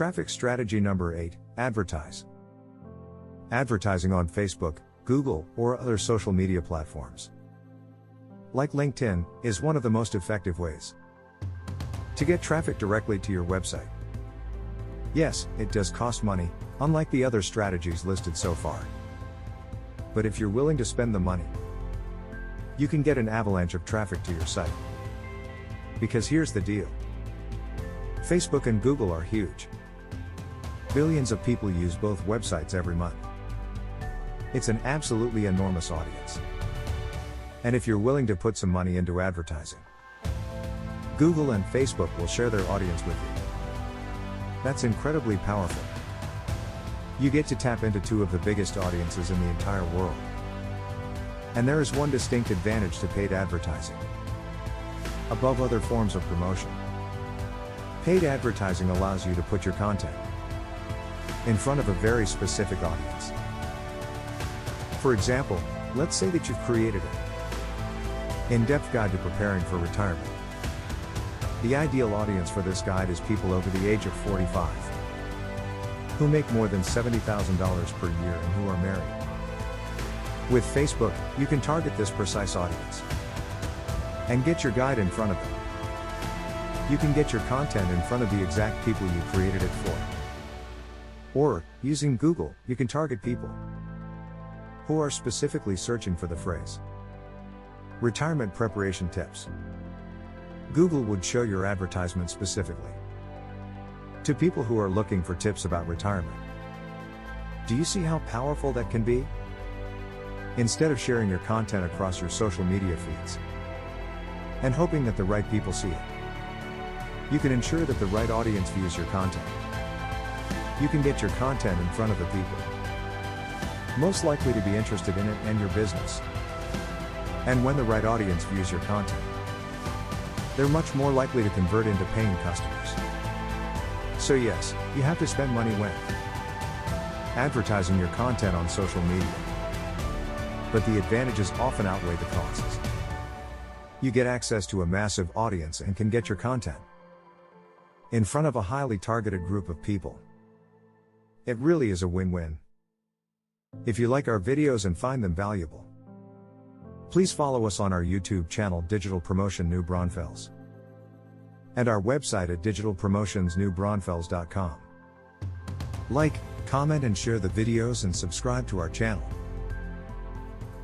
Traffic strategy number 8, advertise. Advertising on Facebook, Google, or other social media platforms, like LinkedIn, is one of the most effective ways to get traffic directly to your website. Yes, it does cost money, unlike the other strategies listed so far. But if you're willing to spend the money, you can get an avalanche of traffic to your site. Because here's the deal. Facebook and Google are huge. Billions of people use both websites every month. It's an absolutely enormous audience. And if you're willing to put some money into advertising, Google and Facebook will share their audience with you. That's incredibly powerful. You get to tap into two of the biggest audiences in the entire world. And there is one distinct advantage to paid advertising above other forms of promotion. Paid advertising allows you to put your content in front of a very specific audience. For example, let's say that you've created an in-depth guide to preparing for retirement. The ideal audience for this guide is people over the age of 45, who make more than $70,000 per year and who are married. With Facebook, you can target this precise audience and get your guide in front of them. You can get your content in front of the exact people you created it for. Or, using Google, you can target people who are specifically searching for the phrase retirement preparation tips. Google would show your advertisement specifically to people who are looking for tips about retirement. Do you see how powerful that can be? Instead of sharing your content across your social media feeds and hoping that the right people see it, you can ensure that the right audience views your content. You can get your content in front of the people most likely to be interested in it and your business. And when the right audience views your content, they're much more likely to convert into paying customers. So yes, you have to spend money when advertising your content on social media. But the advantages often outweigh the costs. You get access to a massive audience and can get your content in front of a highly targeted group of people. It really is a win-win. If you like our videos and find them valuable, please follow us on our YouTube channel Digital Promotion New Braunfels and our website at digitalpromotionsnewbraunfels.com. Like, comment and share the videos and subscribe to our channel.